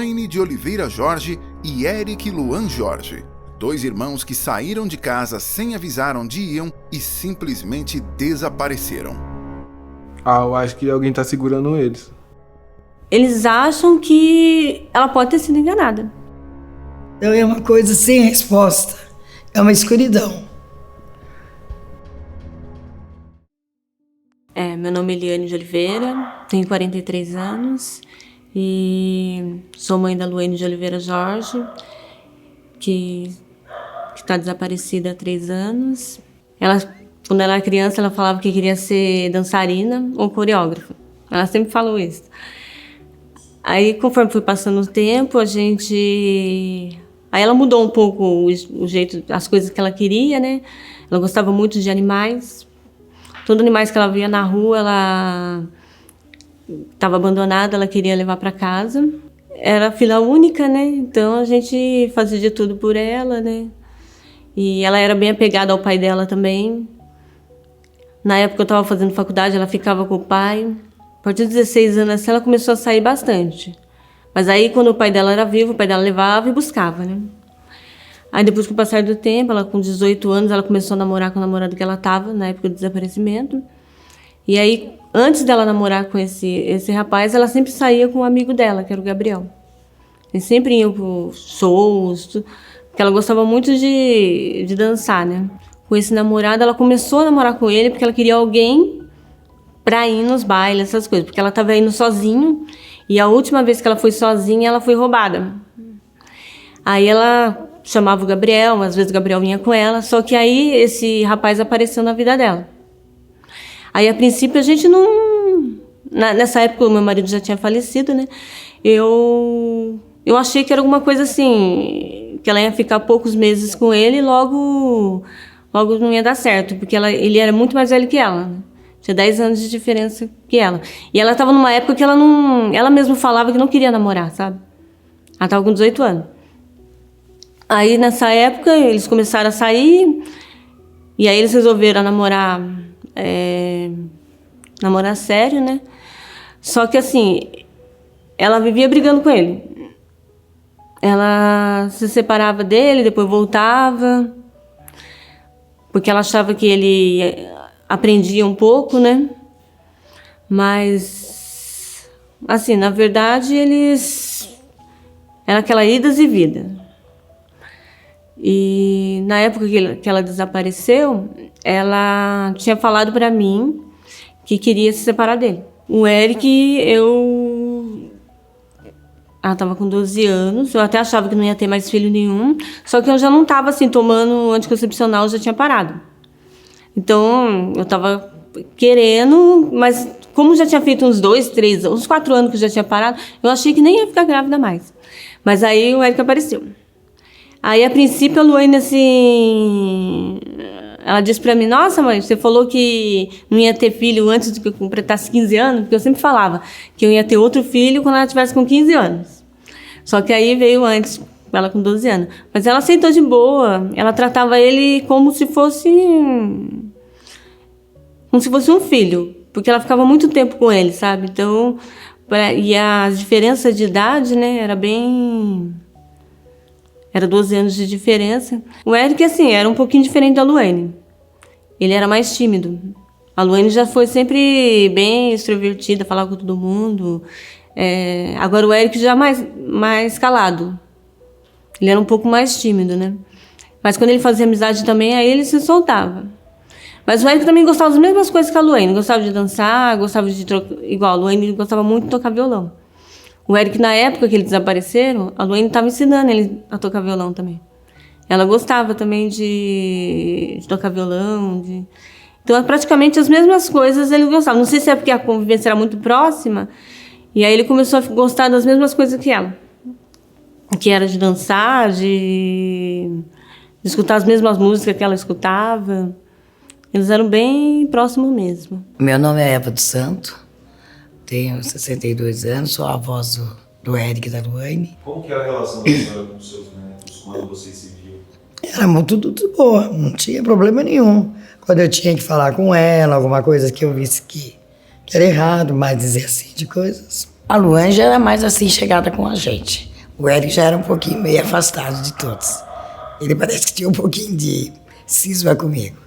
Luane de Oliveira Jorge e Eric Luan Jorge. 2 irmãos que saíram de casa sem avisar onde iam e simplesmente desapareceram. Eu acho que alguém tá segurando eles. Eles acham que ela pode ter sido enganada. Então é uma coisa sem resposta. É uma escuridão. Meu nome é Eliane de Oliveira, tenho 43 anos e sou mãe da Luane de Oliveira Jorge, que está desaparecida há 3 anos. Quando ela era criança, ela falava que queria ser dançarina ou coreógrafa. Ela sempre falou isso. Aí, conforme foi passando o tempo, Aí ela mudou um pouco o jeito, as coisas que ela queria, né? Ela gostava muito de animais. Todos os animais que ela via na rua, ela estava abandonada, ela queria levar para casa. Era filha única, né? Então a gente fazia de tudo por ela, né? E ela era bem apegada ao pai dela também. Na época eu estava fazendo faculdade, ela ficava com o pai. A partir de 16 anos assim, ela começou a sair bastante. Mas aí, quando o pai dela era vivo, o pai dela levava e buscava, né? Aí, depois, com o passar do tempo, ela com 18 anos, ela começou a namorar com o namorado que ela estava, na época do desaparecimento. E aí, antes dela namorar com esse rapaz, ela sempre saía com um amigo dela, que era o Gabriel. Eles sempre iam para shows, porque ela gostava muito de dançar, né? Com esse namorado, ela começou a namorar com ele porque ela queria alguém para ir nos bailes, essas coisas. Porque ela estava indo sozinha, e a última vez que ela foi sozinha, ela foi roubada. Aí ela chamava o Gabriel, às vezes o Gabriel vinha com ela, só que aí esse rapaz apareceu na vida dela. Aí, a princípio, a gente não... Nessa época, o meu marido já tinha falecido, né? Eu achei que era alguma coisa assim, que ela ia ficar poucos meses com ele e logo não ia dar certo, porque ele era muito mais velho que ela, né? Tinha 10 anos de diferença que ela. E ela estava numa época que ela mesma falava que não queria namorar, sabe? Ela estava com 18 anos. Aí, nessa época, eles começaram a sair, e aí eles resolveram namorar sério, né? Só que, assim, ela vivia brigando com ele. Ela se separava dele, depois voltava, porque ela achava que ele aprendia um pouco, né? Mas, assim, na verdade, era aquela idas e vidas. E na época que ela desapareceu, ela tinha falado para mim que queria se separar dele. O Eric, ela estava com 12 anos, eu até achava que não ia ter mais filho nenhum, só que eu já não estava assim, tomando anticoncepcional, eu já tinha parado. Então, eu estava querendo, mas como já tinha feito uns 4 anos que eu já tinha parado, eu achei que nem ia ficar grávida mais. Mas aí o Eric apareceu. Aí, a princípio, a Luane, assim, ela disse pra mim, nossa, mãe, você falou que não ia ter filho antes de que eu completasse 15 anos, porque eu sempre falava que eu ia ter outro filho quando ela tivesse com 15 anos. Só que aí veio antes, ela com 12 anos. Mas ela aceitou de boa, ela tratava ele como se fosse um filho, porque ela ficava muito tempo com ele, sabe? Então, e a diferença de idade, né, era 12 anos de diferença. O Eric, assim, era um pouquinho diferente da Luane. Ele era mais tímido. A Luane já foi sempre bem extrovertida, falava com todo mundo. Agora o Eric já mais calado. Ele era um pouco mais tímido, né? Mas quando ele fazia amizade também, aí ele se soltava. Mas o Eric também gostava das mesmas coisas que a Luane. Gostava de dançar, gostava de igual a Luane, gostava muito de tocar violão. O Eric, na época que eles desapareceram, a Luane estava ensinando ele a tocar violão também. Ela gostava também de tocar violão. Então, praticamente as mesmas coisas ele gostava. Não sei se é porque a convivência era muito próxima, e aí ele começou a gostar das mesmas coisas que ela. Que era de dançar, de escutar as mesmas músicas que ela escutava. Eles eram bem próximos mesmo. Meu nome é Eva dos Santos. Tenho 62 anos, sou a avó do Eric e da Luane. Como que era a relação da senhora com os seus netos quando vocês se viam? Era muito boa, não tinha problema nenhum. Quando eu tinha que falar com ela, alguma coisa que eu visse que era errado, mas dizer assim de coisas. A Luane já era mais assim, chegada com a gente. O Eric já era um pouquinho meio afastado de todos. Ele parece que tinha um pouquinho de cisma comigo.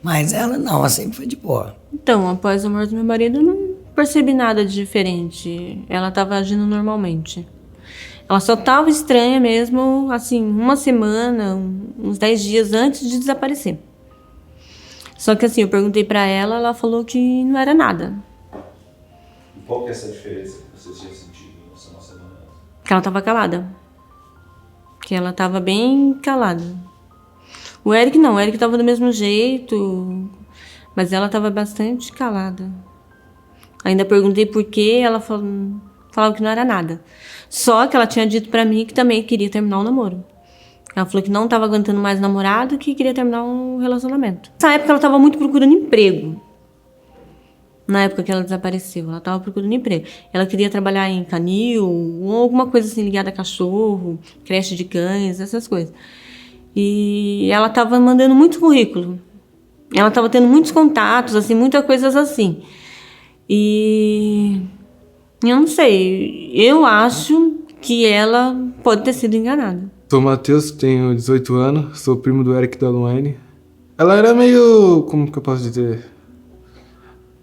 Mas ela não, ela sempre foi de boa. Então, após a morte do meu marido, eu não percebi nada de diferente. Ela estava agindo normalmente. Ela só estava estranha mesmo, assim, uma semana, uns 10 dias antes de desaparecer. Só que assim, eu perguntei pra ela, ela falou que não era nada. E qual que é essa diferença que vocês tinham sentido nessa uma semana? Que ela estava calada. Que ela estava bem calada. O Eric não, o Eric estava do mesmo jeito, mas ela estava bastante calada. Ainda perguntei por quê, ela falava que não era nada. Só que ela tinha dito pra mim que também queria terminar o namoro. Ela falou que não estava aguentando mais namorado e que queria terminar um relacionamento. Nessa época ela estava muito procurando emprego. Na época que ela desapareceu, ela estava procurando emprego. Ela queria trabalhar em canil, ou alguma coisa assim ligada a cachorro, creche de cães, essas coisas. E ela estava mandando muito currículo. Ela estava tendo muitos contatos, assim, muitas coisas assim. E eu não sei, eu acho que ela pode ter sido enganada. Sou o Matheus, tenho 18 anos, sou primo do Eric e da Luane. Ela era meio, como que eu posso dizer?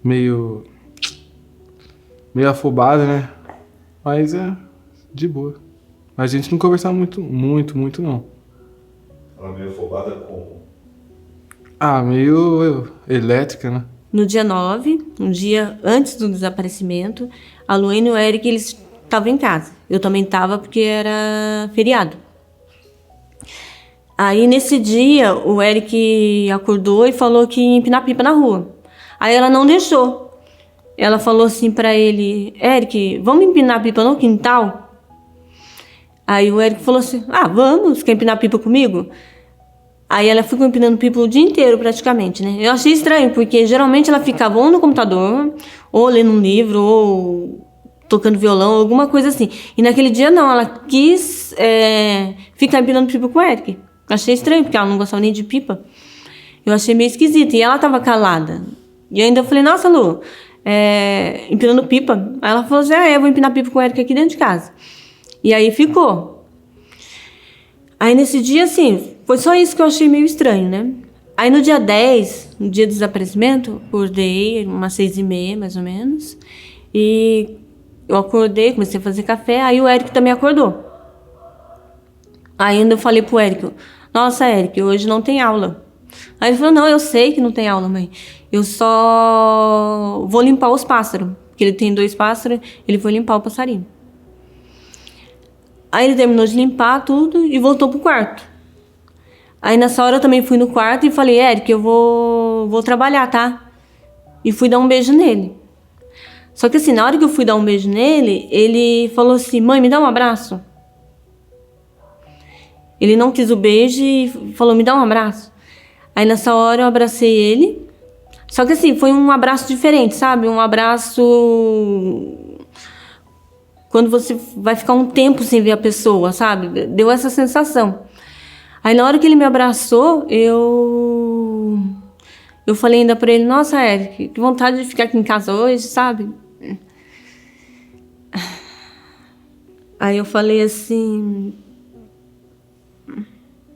Meio afobada, né? Mas é de boa. A gente não conversava muito não. Ela meio afobada como? Meio elétrica, né? No dia 9, um dia antes do desaparecimento, a Luane e o Eric, eles estavam em casa. Eu também estava porque era feriado. Aí, nesse dia, o Eric acordou e falou que ia empinar pipa na rua. Aí ela não deixou. Ela falou assim pra ele, Eric, vamos empinar pipa no quintal? Aí o Eric falou assim, vamos, quer empinar pipa comigo? Aí ela ficou empinando pipa o dia inteiro, praticamente, né? Eu achei estranho, porque geralmente ela ficava ou no computador, ou lendo um livro, ou tocando violão, alguma coisa assim. E naquele dia, não, ela quis ficar empinando pipa com o Eric. Achei estranho, porque ela não gostava nem de pipa. Eu achei meio esquisito, e ela tava calada. E eu ainda falei, nossa, Lu, empinando pipa. Aí ela falou assim, eu vou empinar pipa com o Eric aqui dentro de casa. E aí ficou. Aí nesse dia, assim, foi só isso que eu achei meio estranho, né? Aí no dia 10, no dia do desaparecimento, acordei umas 6h30, mais ou menos. E eu acordei, comecei a fazer café, aí o Eric também acordou. Aí ainda eu falei pro Eric, nossa, Eric, hoje não tem aula. Aí ele falou, não, eu sei que não tem aula, mãe. Eu só vou limpar os pássaros. Porque ele tem 2 pássaros, ele foi limpar o passarinho. Aí ele terminou de limpar tudo e voltou pro quarto. Aí nessa hora eu também fui no quarto e falei, Eric, eu vou trabalhar, tá? E fui dar um beijo nele. Só que assim, na hora que eu fui dar um beijo nele, ele falou assim, mãe, me dá um abraço. Ele não quis o beijo e falou, me dá um abraço. Aí nessa hora eu abracei ele. Só que assim, foi um abraço diferente, sabe? Um abraço quando você vai ficar um tempo sem ver a pessoa, sabe? Deu essa sensação. Aí na hora que ele me abraçou, eu falei ainda pra ele, nossa, Eric, que vontade de ficar aqui em casa hoje, sabe? Aí eu falei assim,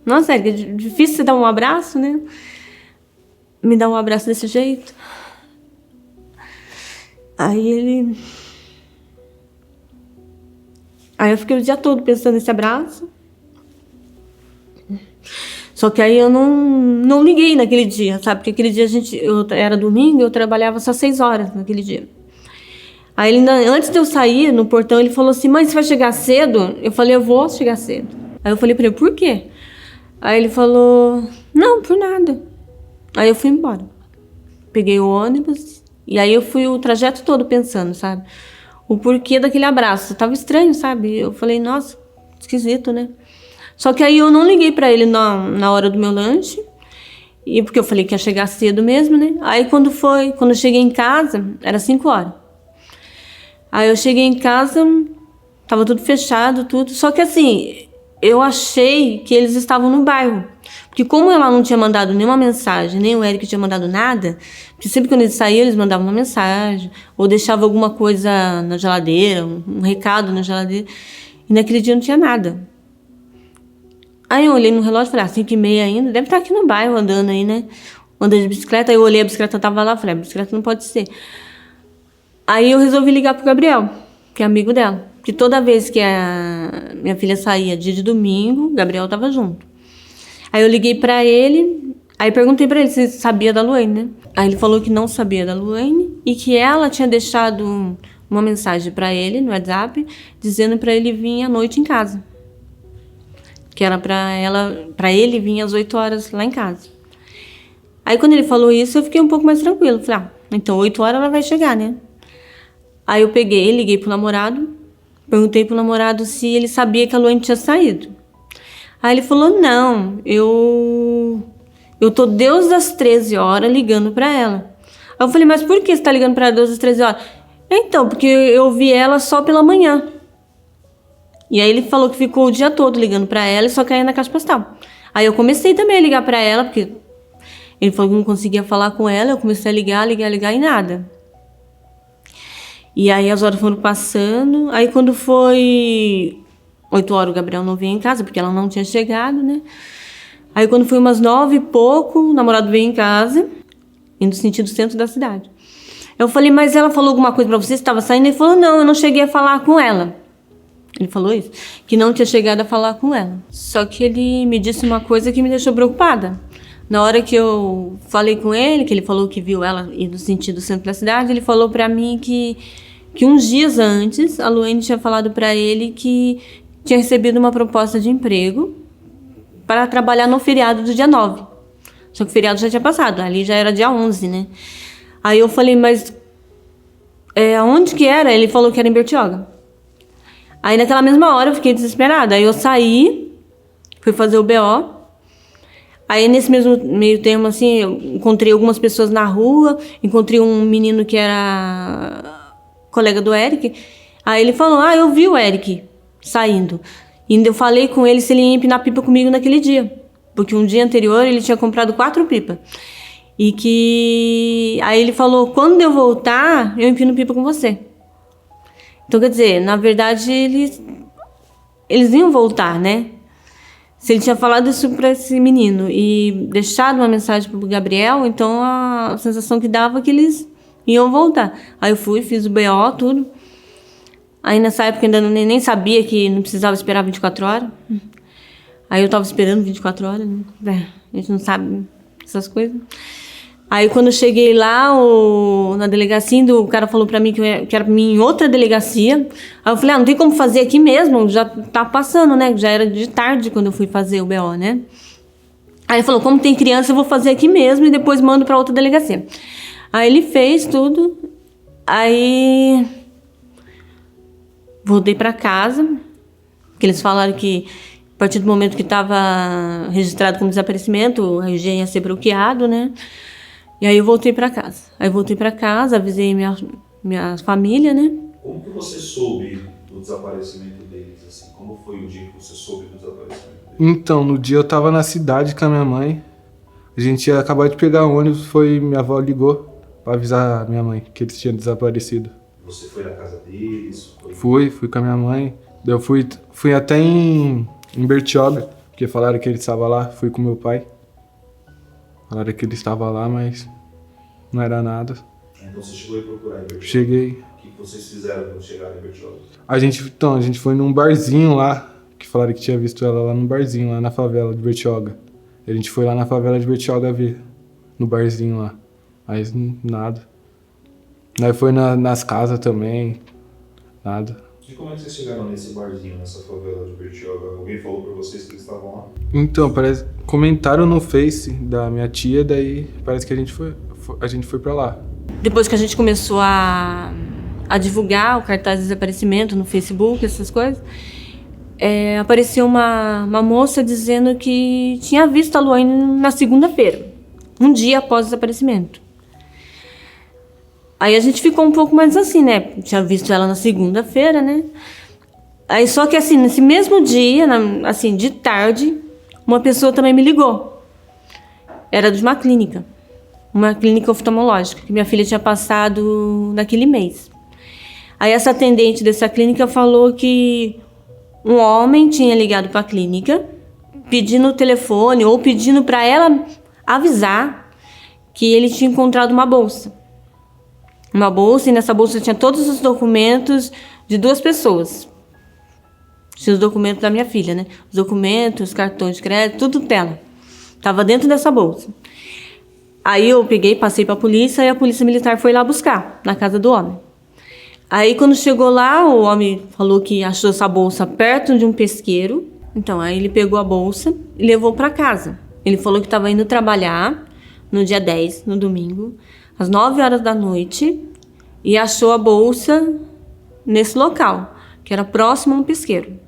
nossa, Eric, é difícil você dar um abraço, né? Me dar um abraço desse jeito. Aí eu fiquei o dia todo pensando nesse abraço. Só que aí eu não liguei naquele dia, sabe? Porque aquele dia era domingo, eu trabalhava só 6 horas naquele dia. Aí ele, antes de eu sair no portão, ele falou assim, mãe, você vai chegar cedo? Eu falei, eu vou chegar cedo. Aí eu falei pra ele, por quê? Aí ele falou, não, por nada. Aí eu fui embora. Peguei o ônibus e aí eu fui o trajeto todo pensando, sabe? O porquê daquele abraço. Tava estranho, sabe? Eu falei, nossa, esquisito, né? Só que aí eu não liguei pra ele na hora do meu lanche. E porque eu falei que ia chegar cedo mesmo, né? Aí quando eu cheguei em casa, era 5 horas. Aí eu cheguei em casa, tava tudo fechado, tudo. Só que assim, eu achei que eles estavam no bairro. Porque como ela não tinha mandado nenhuma mensagem, nem o Eric tinha mandado nada, porque sempre quando eles saíam, eles mandavam uma mensagem, ou deixavam alguma coisa na geladeira, um recado na geladeira. E naquele dia não tinha nada. Aí eu olhei no relógio e falei, 5h30 ainda, deve estar aqui no bairro andando aí, né? Andando de bicicleta. Aí eu olhei, a bicicleta tava lá, falei, a bicicleta não pode ser. Aí eu resolvi ligar pro Gabriel, que é amigo dela. Porque toda vez que a minha filha saía, dia de domingo, o Gabriel tava junto. Aí eu liguei pra ele, aí perguntei pra ele se sabia da Luane, né? Aí ele falou que não sabia da Luane e que ela tinha deixado uma mensagem pra ele no WhatsApp, dizendo pra ele vir à noite em casa. Que era pra ele vir às 8 horas lá em casa. Aí quando ele falou isso, eu fiquei um pouco mais tranquilo. Falei, então 8 horas ela vai chegar, né? Aí eu peguei, liguei pro namorado, perguntei pro namorado se ele sabia que a Luane tinha saído. Aí ele falou, não, eu tô Deus das 13 horas ligando pra ela. Aí eu falei, mas por que você tá ligando pra Deus das 13 horas? Então, porque eu vi ela só pela manhã. E aí ele falou que ficou o dia todo ligando pra ela e só caía na caixa postal. Aí eu comecei também a ligar pra ela, porque ele falou que não conseguia falar com ela, eu comecei a ligar e nada. E aí as horas foram passando, aí quando foi 8 horas o Gabriel não veio em casa, porque ela não tinha chegado, né? Aí quando foi umas 9 e pouco, o namorado veio em casa, indo no sentido centro da cidade. Eu falei, mas ela falou alguma coisa pra você? Você estava saindo? Ele falou, não, eu não cheguei a falar com ela. Ele falou isso, que não tinha chegado a falar com ela. Só que ele me disse uma coisa que me deixou preocupada. Na hora que eu falei com ele, que ele falou que viu ela ir no sentido centro da cidade, ele falou pra mim que uns dias antes, a Luane tinha falado pra ele que tinha recebido uma proposta de emprego para trabalhar no feriado do dia 9. Só que o feriado já tinha passado, ali já era dia 11, né? Aí eu falei, mas aonde que era? Ele falou que era em Bertioga. Aí naquela mesma hora eu fiquei desesperada. Aí eu saí, fui fazer o BO. Aí nesse mesmo meio termo, assim, eu encontrei algumas pessoas na rua, encontrei um menino que era colega do Eric. Aí ele falou, eu vi o Eric saindo. E eu falei com ele se ele ia empinar pipa comigo naquele dia. Porque um dia anterior ele tinha comprado 4 pipas. E que... Aí ele falou, quando eu voltar, eu empino pipa com você. Então, quer dizer, na verdade, eles iam voltar, né? Se ele tinha falado isso pra esse menino e deixado uma mensagem pro Gabriel, então a sensação que dava é que eles iam voltar. Aí eu fui, fiz o BO, tudo. Aí nessa época eu ainda nem sabia que não precisava esperar 24 horas. Aí eu tava esperando 24 horas, né? A gente não sabe essas coisas. Aí quando eu cheguei lá na delegacia, o cara falou pra mim que era pra mim em outra delegacia. Aí eu falei, não tem como fazer aqui mesmo, já tá passando, né? Já era de tarde quando eu fui fazer o BO, né? Aí ele falou, como tem criança, eu vou fazer aqui mesmo e depois mando pra outra delegacia. Aí ele fez tudo, aí voltei pra casa, que eles falaram que a partir do momento que estava registrado como desaparecimento, o RG ia ser bloqueado, né? E aí eu voltei para casa. Aí voltei para casa, avisei minha família, né? Como que você soube do desaparecimento deles, assim? Como foi o dia que você soube do desaparecimento deles? Então, no dia eu tava na cidade com a minha mãe. A gente ia acabar de pegar o ônibus, minha avó ligou pra avisar a minha mãe que eles tinham desaparecido. Você foi na casa deles? Fui com a minha mãe. Eu fui até em Bertioga, porque falaram que ele estava lá. Fui com meu pai. Falaram que ele estava lá, mas não era nada. Então você chegou a procurar em Bertioga? Cheguei. O que vocês fizeram quando chegaram em Bertioga? A gente foi num barzinho lá, que falaram que tinha visto ela lá num barzinho, lá na favela de Bertioga. A gente foi lá na favela de Bertioga ver, no barzinho lá. Mas nada. Aí foi nas casas também, nada. E como é que vocês chegaram nesse barzinho, nessa favela de Bertioga? Alguém falou pra vocês que eles estavam lá? Então, comentaram no Face da minha tia, daí parece que a gente foi pra lá. Depois que a gente começou a divulgar o cartaz de desaparecimento no Facebook, essas coisas, apareceu uma moça dizendo que tinha visto a Luane na segunda-feira, um dia após o desaparecimento. Aí a gente ficou um pouco mais assim, né? Tinha visto ela na segunda-feira, né? Aí só que assim, nesse mesmo dia, assim, de tarde, uma pessoa também me ligou. Era de uma clínica oftalmológica, que minha filha tinha passado naquele mês. Aí essa atendente dessa clínica falou que um homem tinha ligado para a clínica, pedindo o telefone ou pedindo para ela avisar que ele tinha encontrado uma bolsa. Uma bolsa, e nessa bolsa tinha todos os documentos de 2 pessoas. Tinha os documentos da minha filha, né? Os documentos, cartões de crédito, tudo dela. Tava dentro dessa bolsa. Aí eu peguei, passei para a polícia e a polícia militar foi lá buscar, na casa do homem. Aí quando chegou lá, o homem falou que achou essa bolsa perto de um pesqueiro. Então, aí ele pegou a bolsa e levou para casa. Ele falou que estava indo trabalhar no dia 10, no domingo, às 9 horas da noite, e achou a bolsa nesse local, que era próximo a um pesqueiro.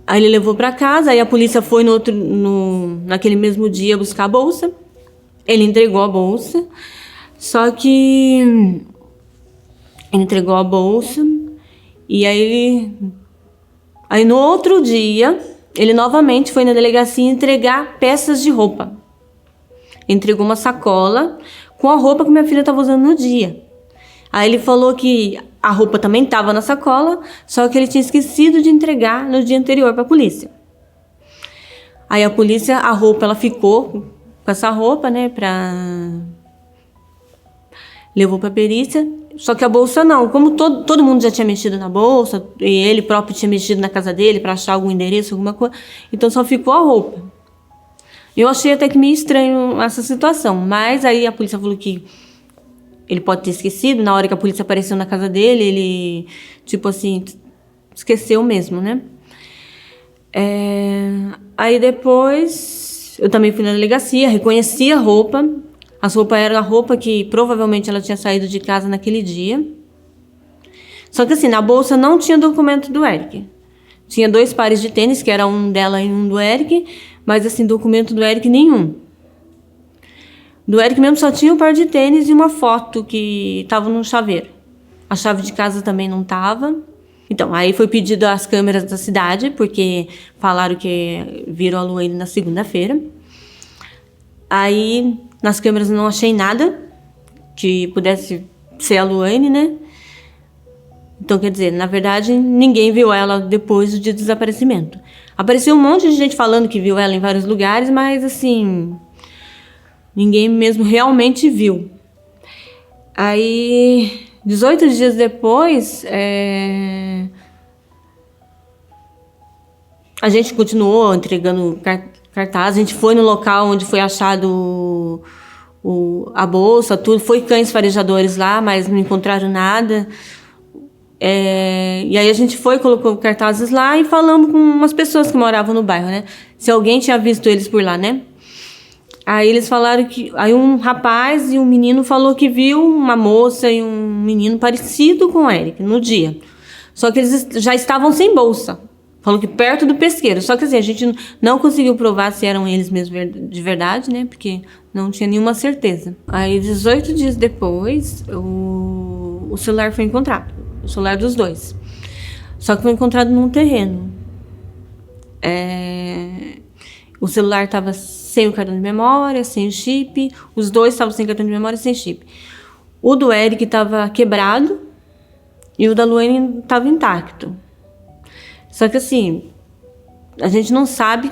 Aí ele levou para casa, aí a polícia foi naquele mesmo dia buscar a bolsa. Ele entregou a bolsa, só que ele entregou a bolsa e aí no outro dia ele novamente foi na delegacia entregar peças de roupa. Entregou uma sacola com a roupa que minha filha estava usando no dia. Aí ele falou que a roupa também estava na sacola, só que ele tinha esquecido de entregar no dia anterior para a polícia. Aí a polícia, a roupa, ela ficou com essa roupa, né, levou para a perícia, só que a bolsa não. Como todo mundo já tinha mexido na bolsa, e ele próprio tinha mexido na casa dele para achar algum endereço, alguma coisa, então só ficou a roupa. Eu achei até que meio estranho essa situação, mas aí a polícia falou que ele pode ter esquecido. Na hora que a polícia apareceu na casa dele, ele, tipo assim, esqueceu mesmo, né? Aí depois, eu também fui na delegacia, reconheci a roupa. As roupas eram a roupa que provavelmente ela tinha saído de casa naquele dia. Só que assim, na bolsa não tinha documento do Eric. Tinha 2 pares de tênis, que era um dela e um do Eric, mas assim, documento do Eric nenhum. Do Eric mesmo só tinha um par de tênis e uma foto que estava no chaveiro. A chave de casa também não estava. Então, aí foi pedido as câmeras da cidade, porque falaram que viram a Luane na segunda-feira. Aí, nas câmeras não achei nada que pudesse ser a Luane, né? Então, quer dizer, na verdade, ninguém viu ela depois do dia do desaparecimento. Apareceu um monte de gente falando que viu ela em vários lugares, mas, assim, ninguém mesmo realmente viu. Aí, 18 dias depois, a gente continuou entregando cartaz. A gente foi no local onde foi achado a bolsa, tudo. Foi cães farejadores lá, mas não encontraram nada. E aí a gente foi, colocou cartazes lá e falamos com umas pessoas que moravam no bairro, né? Se alguém tinha visto eles por lá, né? Aí eles falaram que... Aí um rapaz e um menino falou que viu uma moça e um menino parecido com o Eric no dia. Só que eles já estavam sem bolsa. Falou que perto do pesqueiro. Só que assim, a gente não conseguiu provar se eram eles mesmo de verdade, né? Porque não tinha nenhuma certeza. Aí 18 dias depois, o celular foi encontrado. O celular dos 2. Só que foi encontrado num terreno. O celular estava sem o cartão de memória, sem o chip. Os 2 estavam sem cartão de memória e sem chip. O do Eric estava quebrado e o da Luane estava intacto. Só que assim, a gente não sabe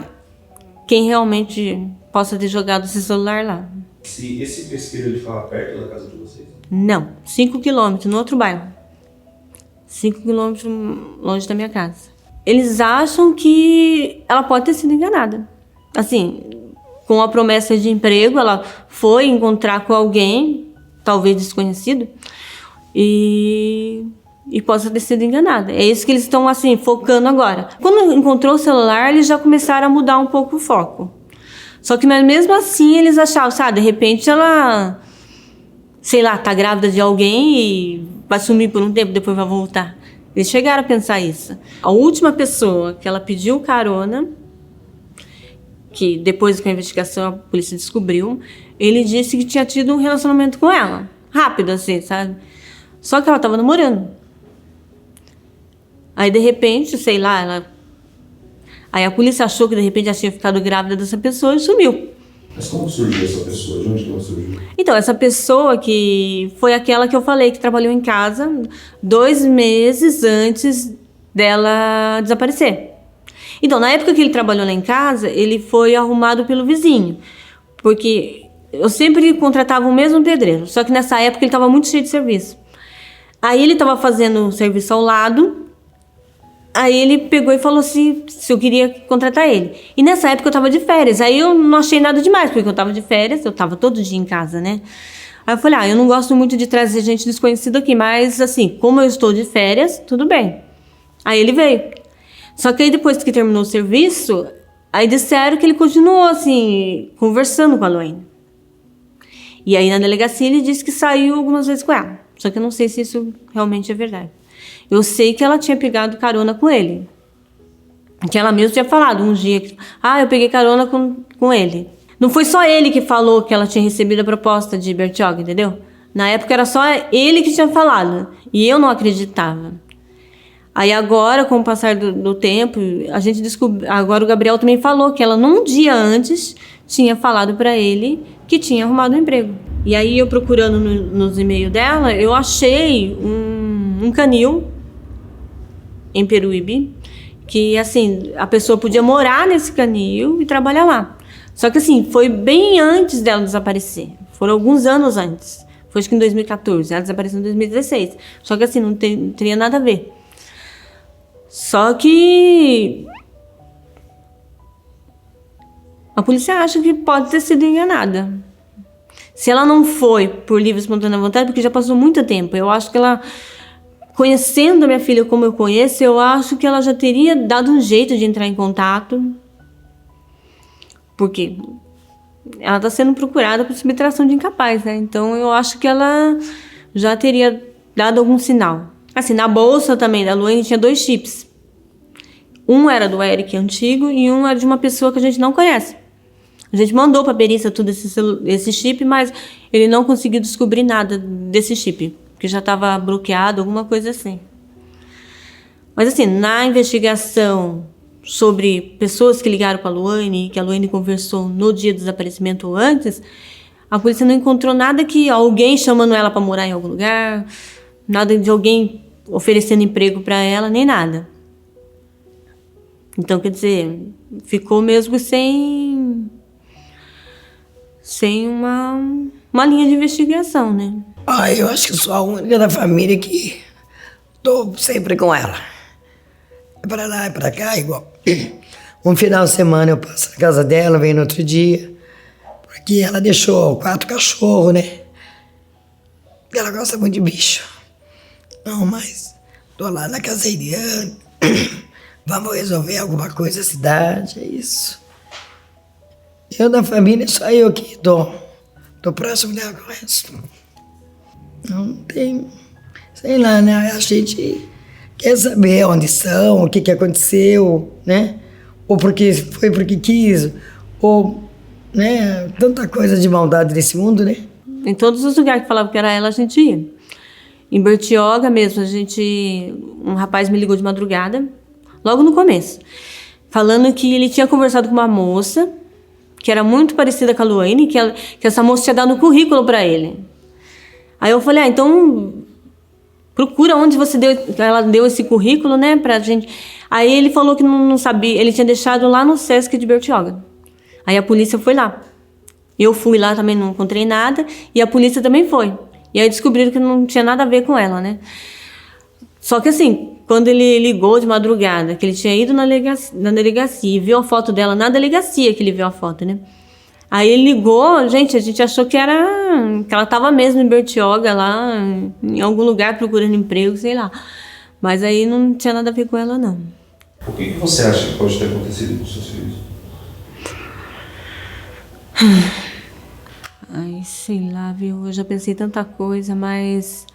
quem realmente possa ter jogado esse celular lá. Se esse pesqueiro ele fala perto da casa de vocês? Não, 5 quilômetros, no outro bairro. 5 quilômetros longe da minha casa. Eles acham que ela pode ter sido enganada. Assim, com a promessa de emprego, ela foi encontrar com alguém, talvez desconhecido, e possa ter sido enganada. É isso que eles estão, assim, focando agora. Quando encontrou o celular, eles já começaram a mudar um pouco o foco. Só que mesmo assim, eles achavam, sabe, de repente ela, sei lá, tá grávida de alguém e vai sumir por um tempo, depois vai voltar. Eles chegaram a pensar isso. A última pessoa que ela pediu carona, que depois que a investigação a polícia descobriu, ele disse que tinha tido um relacionamento com ela. Rápido, assim, sabe? Só que ela tava namorando. Aí, de repente, sei lá, aí a polícia achou que, de repente, ela tinha ficado grávida dessa pessoa e sumiu. Mas como surgiu essa pessoa? De onde que ela surgiu? Então, essa pessoa que foi aquela que eu falei, que trabalhou em casa 2 meses antes dela desaparecer. Então, na época que ele trabalhou lá em casa, ele foi arrumado pelo vizinho, porque eu sempre contratava o mesmo pedreiro, só que nessa época ele estava muito cheio de serviço. Aí ele estava fazendo serviço ao lado, aí ele pegou e falou se eu queria contratar ele. E nessa época eu estava de férias, aí eu não achei nada demais, porque eu estava de férias, eu estava todo dia em casa, né? Aí eu falei, eu não gosto muito de trazer gente desconhecida aqui, mas assim, como eu estou de férias, tudo bem. Aí ele veio. Só que aí depois que terminou o serviço, aí disseram que ele continuou assim, conversando com a Luane. E aí na delegacia ele disse que saiu algumas vezes com ela. Só que eu não sei se isso realmente é verdade. Eu sei que ela tinha pegado carona com ele. Que ela mesma tinha falado um dia que, eu peguei carona com ele. Não foi só ele que falou que ela tinha recebido a proposta de Bertioga, entendeu? Na época era só ele que tinha falado. E eu não acreditava. Aí agora, com o passar do tempo, a gente descobriu... Agora o Gabriel também falou que ela, num dia antes, tinha falado pra ele que tinha arrumado um emprego. E aí eu procurando nos e-mails dela, eu achei um canil em Peruíbe, que assim, a pessoa podia morar nesse canil e trabalhar lá. Só que assim, foi bem antes dela desaparecer. Foram alguns anos antes. Foi acho que em 2014, ela desapareceu em 2016. Só que assim, não teria nada a ver. Só que a polícia acha que pode ter sido enganada. Se ela não foi por livre e espontânea vontade, porque já passou muito tempo. Eu acho que ela, conhecendo a minha filha como eu conheço, eu acho que ela já teria dado um jeito de entrar em contato. Porque ela está sendo procurada por subtração de incapaz, né? Então eu acho que ela já teria dado algum sinal. Assim, na bolsa também da Luane tinha 2 chips. Um era do Eric antigo e um era de uma pessoa que a gente não conhece. A gente mandou para a perícia tudo esse chip, mas ele não conseguiu descobrir nada desse chip, porque já estava bloqueado, alguma coisa assim. Mas assim, na investigação sobre pessoas que ligaram para a Luane, que a Luane conversou no dia do desaparecimento ou antes, a polícia não encontrou nada que alguém chamando ela para morar em algum lugar, nada de alguém oferecendo emprego para ela, nem nada. Então, quer dizer, ficou mesmo sem uma linha de investigação, né? Eu acho que sou a única da família que tô sempre com ela. É pra lá, é pra cá, igual. Um final de semana eu passo na casa dela, venho no outro dia, porque ela deixou 4 cachorros, né? Ela gosta muito de bicho. Não, mas tô lá na caseirinha, vamos resolver alguma coisa na cidade, é isso. Eu da família, só eu que tô próximo dela com isso. Não tem, sei lá, né? A gente quer saber onde são, o que aconteceu, né? Ou porque foi porque quis, ou, né? Tanta coisa de maldade nesse mundo, né? Em todos os lugares que falavam que era ela, a gente ia. Em Bertioga mesmo, um rapaz me ligou de madrugada, logo no começo, falando que ele tinha conversado com uma moça, que era muito parecida com a Luane, que essa moça tinha dado um currículo para ele. Aí eu falei, então procura onde ela deu esse currículo, né, pra gente. Aí ele falou que não sabia, ele tinha deixado lá no Sesc de Bertioga. Aí a polícia foi lá. Eu fui lá também, não encontrei nada, e a polícia também foi. E aí descobriram que não tinha nada a ver com ela, né? Só que assim, quando ele ligou de madrugada, que ele tinha ido na delegacia e viu a foto dela na delegacia, que ele viu a foto, né? Aí ele ligou, gente, a gente achou que ela estava mesmo em Bertioga, lá em algum lugar procurando emprego, sei lá. Mas aí não tinha nada a ver com ela, não. O que você acha que pode ter acontecido com seus filhos? Ai, sei lá, viu? Eu já pensei tanta coisa, mas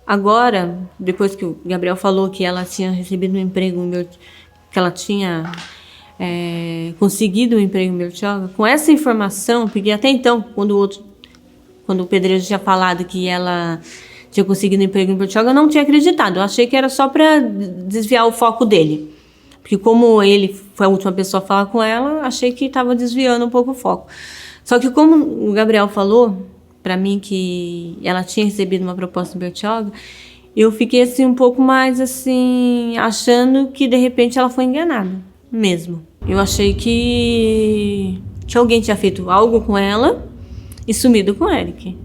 agora, depois que o Gabriel falou que ela tinha recebido um emprego, que ela tinha conseguido um emprego em Bertioga, com essa informação, porque até então, quando o pedreiro tinha falado que ela tinha conseguido um emprego em Bertioga, eu não tinha acreditado. Eu achei que era só para desviar o foco dele. Porque como ele foi a última pessoa a falar com ela, achei que estava desviando um pouco o foco. Só que como o Gabriel falou para mim que ela tinha recebido uma proposta em Bertioga, eu fiquei assim um pouco mais assim, achando que de repente ela foi enganada mesmo. Eu achei que alguém tinha feito algo com ela e sumido com o Eric.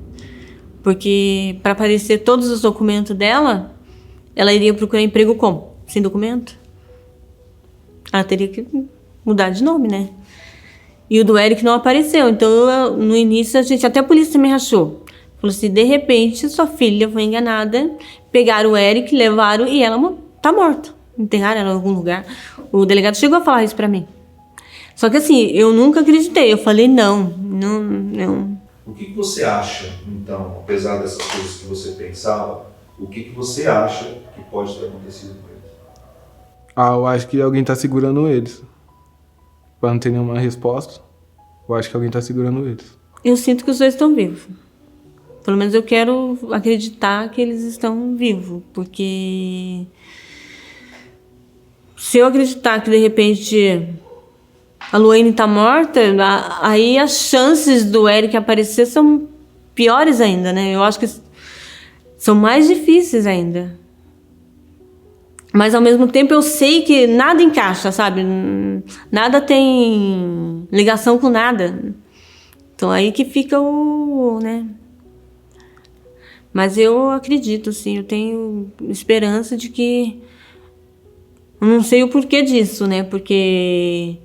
Porque para aparecer todos os documentos dela, ela iria procurar emprego como? Sem documento? Ela teria que mudar de nome, né? E o do Eric não apareceu. Então, no início, até a polícia também achou. Falou assim, de repente, sua filha foi enganada, pegaram o Eric, levaram e ela tá morta. Enterraram ela em algum lugar. O delegado chegou a falar isso pra mim. Só que assim, eu nunca acreditei. Eu falei, não. O que você acha, então, apesar dessas coisas que você pensava, o que você acha que pode ter acontecido com eles? Eu acho que alguém tá segurando eles. Pra não ter nenhuma resposta, eu acho que alguém tá segurando eles. Eu sinto que os dois estão vivos. Pelo menos eu quero acreditar que eles estão vivos, porque se eu acreditar que de repente a Luane tá morta, aí as chances do Eric aparecer são piores ainda, né? Eu acho que são mais difíceis ainda. Mas ao mesmo tempo eu sei que nada encaixa, sabe? Nada tem ligação com nada. Então aí que fica né? Mas eu acredito, sim, eu tenho esperança de que... Eu não sei o porquê disso, né? Porque...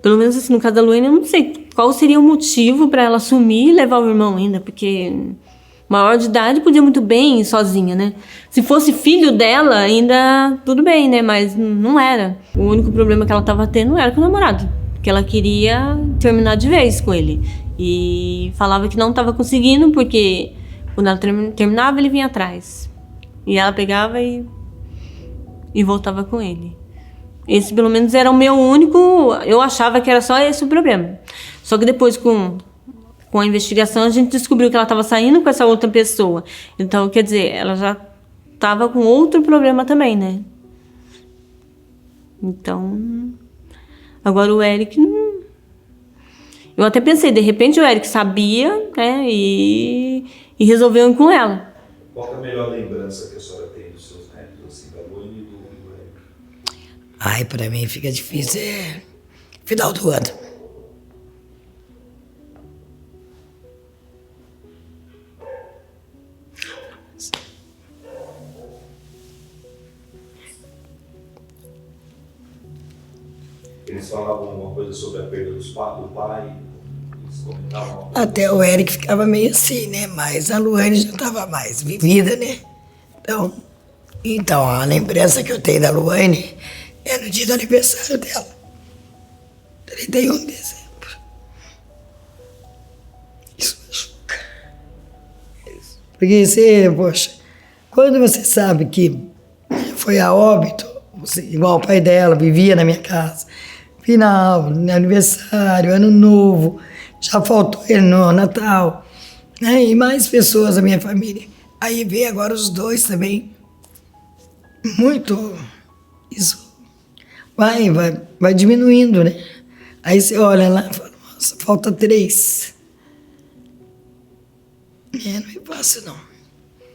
Pelo menos assim, no caso da Luane, eu não sei qual seria o motivo para ela sumir e levar o irmão ainda, porque maior de idade podia muito bem ir sozinha, né? Se fosse filho dela, ainda tudo bem, né? Mas não era. O único problema que ela tava tendo era com o namorado, que ela queria terminar de vez com ele. E falava que não tava conseguindo, porque quando ela terminava, ele vinha atrás. E ela pegava e voltava com ele. Esse, pelo menos, era o meu único... Eu achava que era só esse o problema. Só que depois, com a investigação, a gente descobriu que ela estava saindo com essa outra pessoa. Então, quer dizer, ela já estava com outro problema também, né? Então... Agora o Eric... Eu até pensei, de repente o Eric sabia, né? E resolveu ir com ela. Qual é a melhor lembrança que a senhora tem dos seus netos, assim, da Luane e do Eric? Ai, pra mim fica difícil, final do ano. Eles falavam alguma coisa sobre a perda do pai? Eles comentavam alguma coisa? Até o Eric ficava meio assim, né? Mas a Luane já estava mais vivida, né? Então, a lembrança que eu tenho da Luane é no dia do aniversário dela. 31 de dezembro. Isso machuca. Porque poxa, quando você sabe que foi a óbito, igual o pai dela, vivia na minha casa, final, aniversário, ano novo, já faltou ele no Natal, né? E mais pessoas da minha família. Aí veio agora os dois também. Muito. Isso vai diminuindo, né? Aí você olha lá e fala, nossa, falta 3. Não é fácil, não.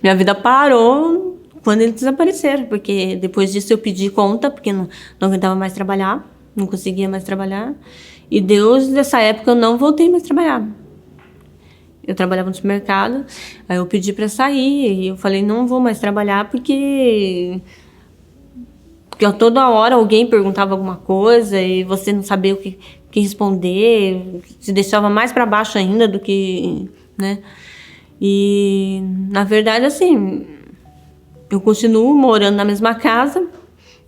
Minha vida parou quando eles desapareceram, porque depois disso eu pedi conta, porque não aguentava mais trabalhar, não conseguia mais trabalhar. E desde essa época eu não voltei mais a trabalhar. Eu trabalhava no supermercado, aí eu pedi para sair, e eu falei, não vou mais trabalhar porque toda hora alguém perguntava alguma coisa e você não sabia o que responder, se deixava mais para baixo ainda do que, né? E, na verdade, assim, eu continuo morando na mesma casa,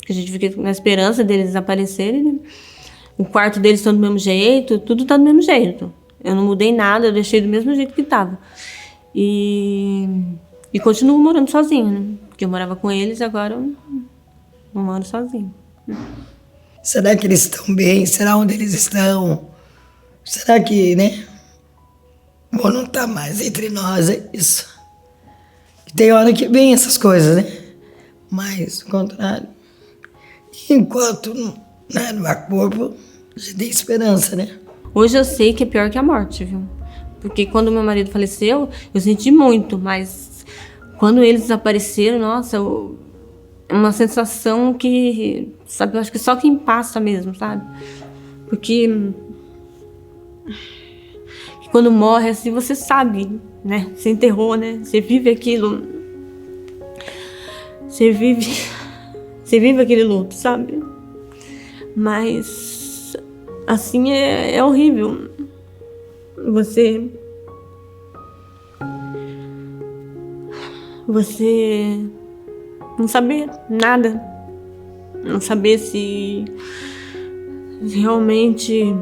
que a gente fica na esperança deles desaparecerem, né? O quarto deles está do mesmo jeito, tudo está do mesmo jeito. Eu não mudei nada, eu deixei do mesmo jeito que estava. E continuo morando sozinha, né? Porque eu morava com eles, agora eu não moro sozinha. Será que eles estão bem? Será onde eles estão? Será que, né? Bom, não tá mais entre nós, é isso. Tem hora que vem essas coisas, né? Mas, ao contrário, enquanto não há corpo, a gente tem esperança, né? Hoje eu sei que é pior que a morte, viu? Porque quando meu marido faleceu, eu senti muito, mas quando eles desapareceram, nossa, é uma sensação que, sabe, eu acho que só quem passa mesmo, sabe? Porque quando morre, assim, você sabe, né? Você enterrou, né? Você vive aquilo. Você vive aquele luto, sabe? Mas, assim, é horrível. Você não saber nada. Não saber se realmente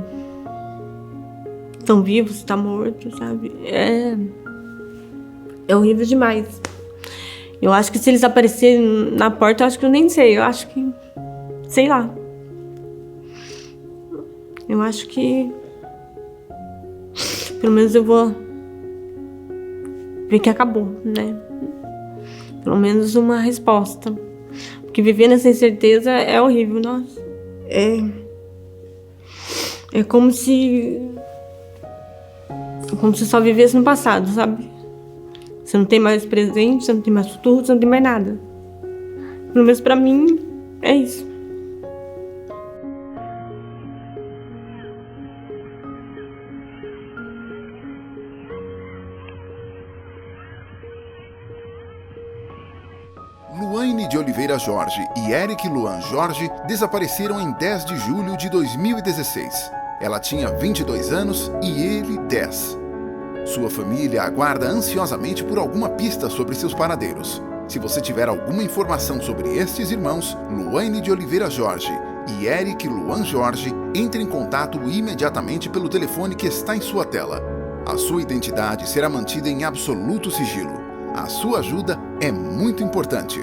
estão vivos, se estão mortos, sabe? É horrível demais. Eu acho que se eles aparecerem na porta, eu acho que eu nem sei. Eu acho que... sei lá. Eu acho que... pelo menos eu vou ver que acabou, né? Pelo menos uma resposta. Porque viver nessa incerteza é horrível, nossa. É como se só vivesse no passado, sabe? Você não tem mais presente, você não tem mais futuro, você não tem mais nada. Pelo menos pra mim, é isso. Luane de Oliveira Jorge e Eric Luan Jorge desapareceram em 10 de julho de 2016. Ela tinha 22 anos e ele 10. Sua família aguarda ansiosamente por alguma pista sobre seus paradeiros. Se você tiver alguma informação sobre estes irmãos, Luane de Oliveira Jorge e Eric Luan Jorge, entre em contato imediatamente pelo telefone que está em sua tela. A sua identidade será mantida em absoluto sigilo. A sua ajuda é muito importante.